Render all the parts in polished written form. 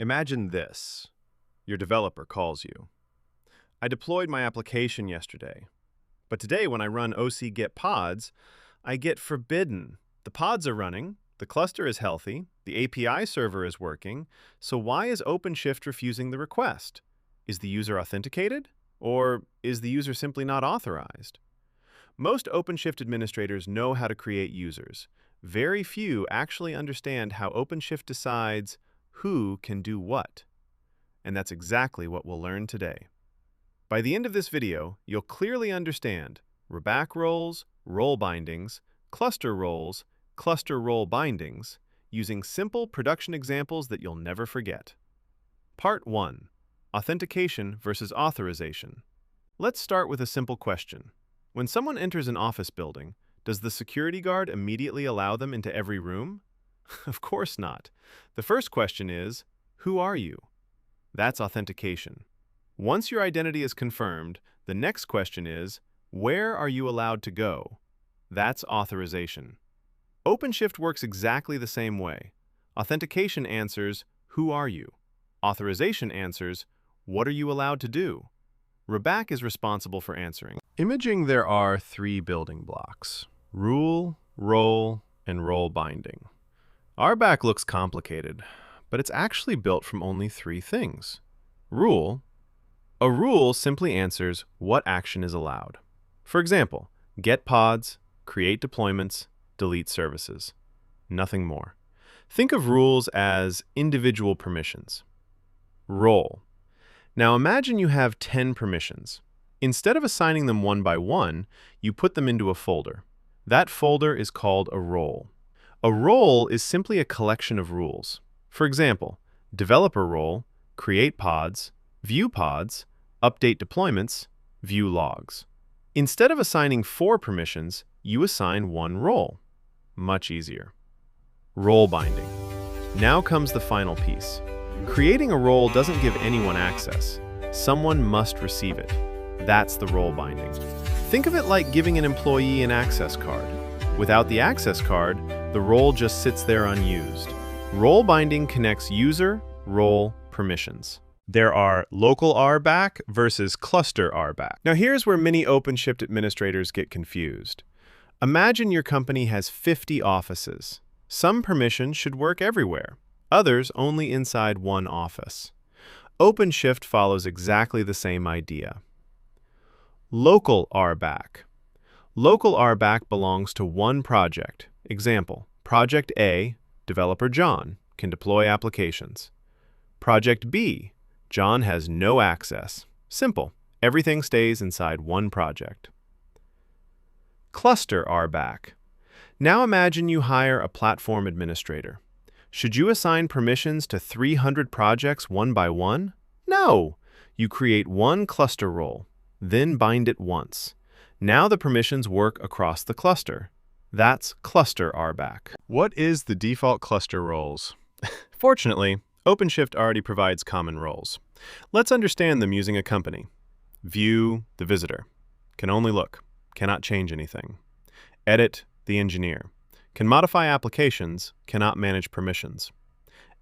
Imagine this. Your developer calls you. I deployed my application yesterday, but today when I run OC get pods, I get forbidden. The pods are running, the cluster is healthy, the API server is working, so why is OpenShift refusing the request? Is the user authenticated? Or is the user simply not authorized? Most OpenShift administrators know how to create users. Very few actually understand how OpenShift decides who can do what. And that's exactly what we'll learn today. By the end of this video, you'll clearly understand RBAC roles, role bindings, cluster roles, cluster role bindings, using simple production examples that you'll never forget. Part 1. Authentication versus authorization. Let's start with a simple question. When someone enters an office building, does the security guard immediately allow them into every room? Of course not. The first question is, who are you? That's authentication. Once your identity is confirmed, the next question is, where are you allowed to go? That's authorization. OpenShift works exactly the same way. Authentication answers, who are you? Authorization answers, what are you allowed to do? RBAC is responsible for answering. Imaging, there are 3 building blocks: rule, role, and role binding. RBAC looks complicated, but it's actually built from only 3 things. Rule. A rule simply answers what action is allowed. For example, get pods, create deployments, delete services. Nothing more. Think of rules as individual permissions. Role. Now imagine you have 10 permissions. Instead of assigning them one by one, you put them into a folder. That folder is called a role. A role is simply a collection of rules. For example, developer role, create pods, view pods, update deployments, view logs. Instead of assigning 4 permissions, you assign 1 role. Much easier. Role binding. Now comes the final piece. Creating a role doesn't give anyone access. Someone must receive it. That's the role binding. Think of it like giving an employee an access card. Without the access card, the role just sits there unused. Role binding connects user, role, permissions. There are local RBAC versus cluster RBAC. Now here's where many OpenShift administrators get confused. Imagine your company has 50 offices. Some permissions should work everywhere, others only inside one office. OpenShift follows exactly the same idea. Local RBAC. Local RBAC belongs to one project. Example, Project A, developer John, can deploy applications. Project B, John has no access. Simple. Everything stays inside one project. Cluster RBAC. Now imagine you hire a platform administrator. Should you assign permissions to 300 projects one by one? No! You create one cluster role, then bind it once. Now the permissions work across the cluster. That's cluster RBAC. What is the default cluster roles? Fortunately, OpenShift already provides common roles. Let's understand them using a company. View, the visitor. Can only look. Cannot change anything. Edit, the engineer. Can modify applications. Cannot manage permissions.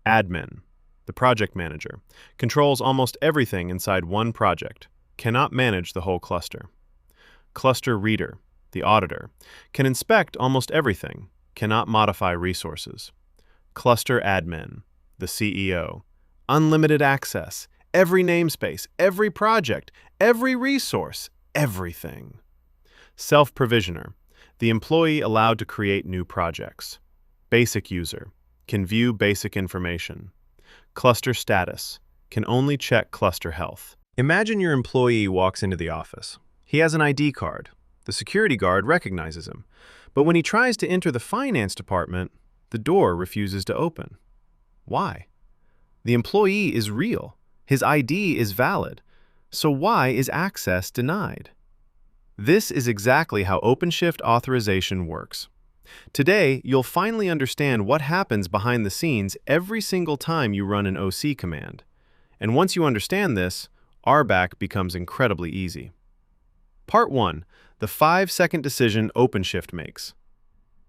Admin, the project manager. Controls almost everything inside one project. Cannot manage the whole cluster. Cluster reader, the auditor. Can inspect almost everything. Cannot modify resources. Cluster admin, the CEO. Unlimited access. Every namespace, every project, every resource, everything. Self-provisioner, the employee allowed to create new projects. Basic user, can view basic information. Cluster status, can only check cluster health. Imagine your employee walks into the office. He has an ID card. The security guard recognizes him. But when he tries to enter the finance department, the door refuses to open. Why? The employee is real. His ID is valid. So why is access denied? This is exactly how OpenShift authorization works. Today, you'll finally understand what happens behind the scenes every single time you run an OC command. And once you understand this, RBAC becomes incredibly easy. Part 1. The 5-second decision OpenShift makes.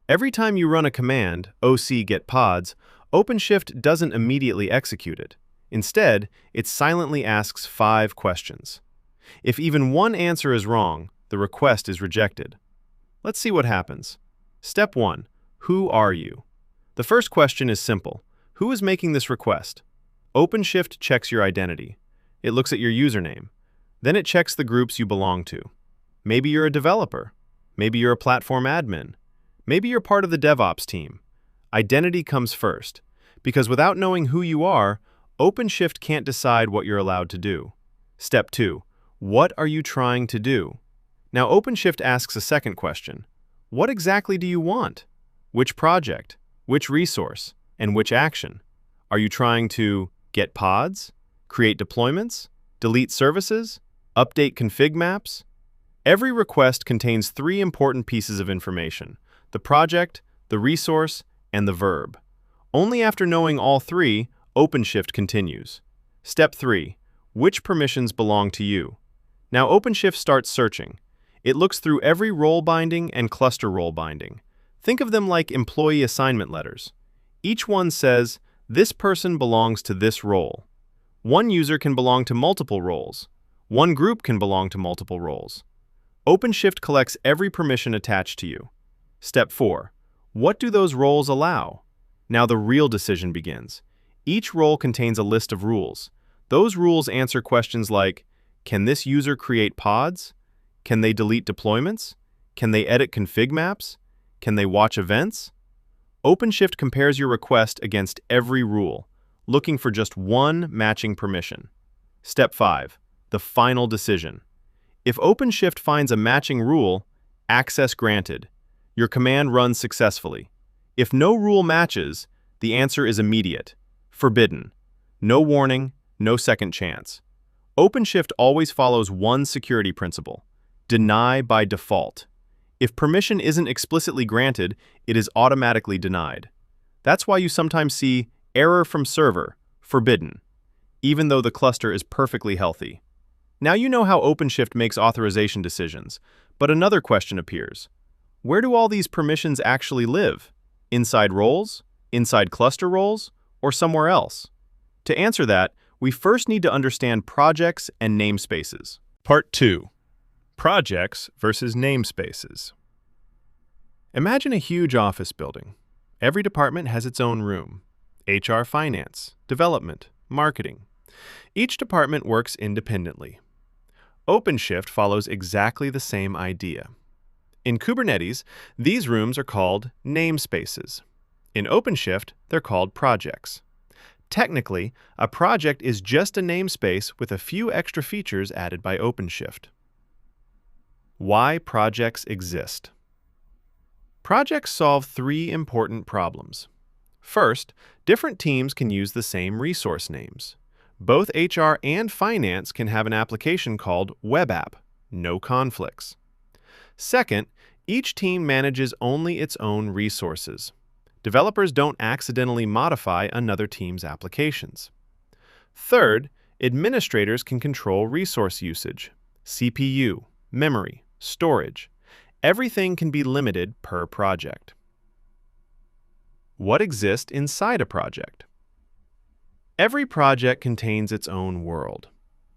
Every time you run a command, OC get pods, OpenShift doesn't immediately execute it. Instead, it silently asks 5 questions. If even one answer is wrong, the request is rejected. Let's see what happens. Step 1. Who are you? The first question is simple. Who is making this request? OpenShift checks your identity. It looks at your username. Then it checks the groups you belong to. Maybe you're a developer. Maybe you're a platform admin. Maybe you're part of the DevOps team. Identity comes first, because without knowing who you are, OpenShift can't decide what you're allowed to do. Step 2. What are you trying to do? Now OpenShift asks a second question. What exactly do you want? Which project? Which resource? And which action? Are you trying to get pods? Create deployments? Delete services? Update config maps? Every request contains 3 important pieces of information: the project, the resource, and the verb. Only after knowing all 3, OpenShift continues. Step 3. Which permissions belong to you? Now OpenShift starts searching. It looks through every RoleBinding and ClusterRoleBinding. Think of them like employee assignment letters. Each one says, this person belongs to this role. One user can belong to multiple roles. One group can belong to multiple roles. OpenShift collects every permission attached to you. Step 4. What do those roles allow? Now the real decision begins. Each role contains a list of rules. Those rules answer questions like, can this user create pods? Can they delete deployments? Can they edit config maps? Can they watch events? OpenShift compares your request against every rule, looking for just one matching permission. Step 5. The final decision. If OpenShift finds a matching rule, access granted. Your command runs successfully. If no rule matches, the answer is immediate. Forbidden. No warning, no second chance. OpenShift always follows one security principle: deny by default. If permission isn't explicitly granted, it is automatically denied. That's why you sometimes see error from server, forbidden, even though the cluster is perfectly healthy. Now you know how OpenShift makes authorization decisions, but another question appears. Where do all these permissions actually live? Inside roles? Inside cluster roles? Or somewhere else? To answer that, we first need to understand projects and namespaces. Part 2. Projects versus namespaces. Imagine a huge office building. Every department has its own room: HR, finance, development, marketing. Each department works independently. OpenShift follows exactly the same idea. In Kubernetes, these rooms are called namespaces. In OpenShift, they're called projects. Technically, a project is just a namespace with a few extra features added by OpenShift. Why projects exist. Projects solve 3 important problems. First, different teams can use the same resource names. Both HR and finance can have an application called Web App, no conflicts. Second, each team manages only its own resources. Developers don't accidentally modify another team's applications. Third, administrators can control resource usage: CPU, memory, storage. Everything can be limited per project. What exists inside a project? Every project contains its own world.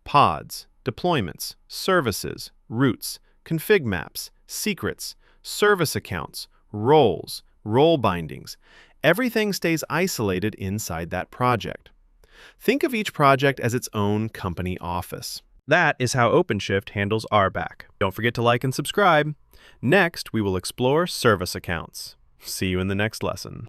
Pods, deployments, services, routes, config maps, secrets, service accounts, roles, role bindings. Everything stays isolated inside that project. Think of each project as its own company office. That is how OpenShift handles RBAC. Don't forget to like and subscribe. Next, we will explore service accounts. See you in the next lesson.